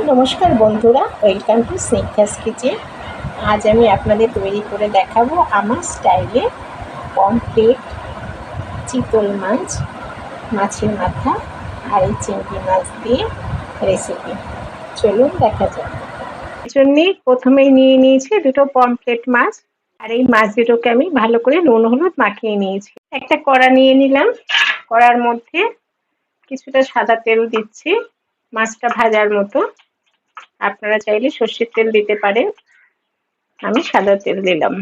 নমস্কার বন্ধুরা, welcome to Snigdha's kitchen. আজ আমি আপনাদের তৈরি করে দেখাবো আমার স্টাইলে পমফ্রেট, চিতল মাছ, মাছের মাথা আর এই চিংড়ি মাছ দিয়ে রেসিপি। চলুন দেখা যাক। এর জন্যে প্রথমেই নিয়ে নিয়েছি দুটো পমফ্রেট মাছ, আর এই মাছ দুটোকে আমি ভালো করে নুন হলুদ মাখিয়ে নিয়েছি। একটা কড়া নিয়ে নিলাম, কড়ার মধ্যে কিছুটা সাদা তেল দিচ্ছি মাছটা ভাজার মতো। আপনারা চাইলে সর্ষের তেল দিতে পারেন, আমি সাদা তেল দিলাম।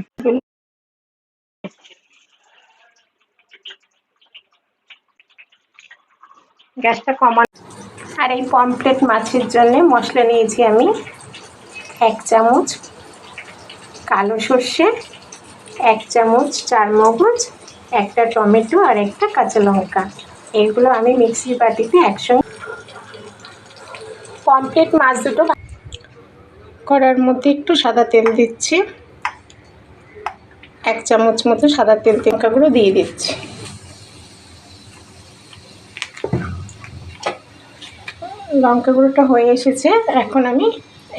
গ্যাসটা কমান। আর এই পমফ্রেট মাছের জন্য মশলা নিয়েছি আমি 1 চামচ কালো সর্ষে, 1 চামচ চারমগজ, একটা টমেটো আর একটা কাঁচা লঙ্কা। এগুলো আমি মিক্সির বাটিতে একসঙ্গে। পমফ্রেট মাছ দুটো কড়ার মধ্যে একটু সাদা তেল দিচ্ছি, 1 চামচ মতো সাদা তেল, লঙ্কাগুলো দিয়ে দিচ্ছি। লঙ্কা গুঁড়োটা হয়ে এসেছে, এখন আমি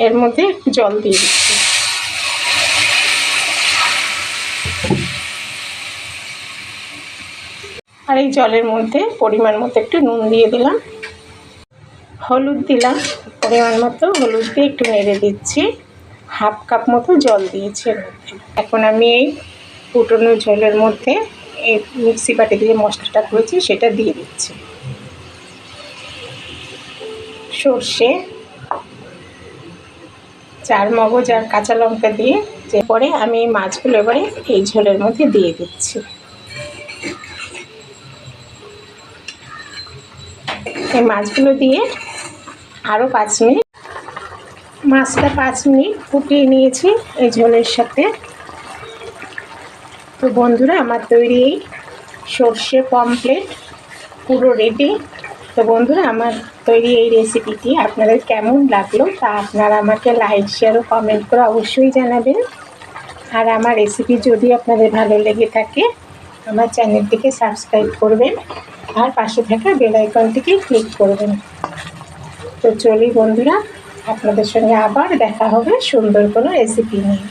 এর মধ্যে একটু জল দিয়ে দিচ্ছি। আর এই জলের মধ্যে পরিমাণ মতো একটু নুন দিয়ে দিলাম, হলুদ দিলাম পরিমাণ মতো, হলুদ দিয়ে একটু নেড়ে দিচ্ছি। 1/2 কাপ মতো জল দিয়েছি এর মধ্যে। এখন আমি এই ফুটনো ঝোলের মধ্যে এই মিক্সি বাটি দিয়ে মশলাটা করেছি সেটা দিয়ে দিচ্ছি। সর্ষে, চারমগজ আর কাঁচা লঙ্কা দিয়ে পরে আমি এই মাছগুলো এবারে এই ঝোলের মধ্যে দিয়ে দিচ্ছি। এই মাছগুলো দিয়ে আরও 5 মিনিট, মাছটা 5 মিনিট ফুটিয়ে নিয়েছি এই ঝোলের সাথে। তো বন্ধুরা, আমার তৈরি এই সর্ষে পমফ্রেট পুরো রেডি। তো বন্ধুরা, আমার তৈরি এই রেসিপিটি আপনাদের কেমন লাগলো তা আপনারা আমাকে লাইক, শেয়ার ও কমেন্ট করে অবশ্যই জানাবেন। আর আমার রেসিপি যদি আপনাদের ভালো লেগে থাকে আমার চ্যানেলটিকে সাবস্ক্রাইব করবেন আর পাশে থাকা বেল আইকনটিকে ক্লিক করবেন। তো চলি বন্ধুরা, আপনাদের সঙ্গে আবার দেখা হবে সুন্দর কোনো রেসিপি নিয়ে।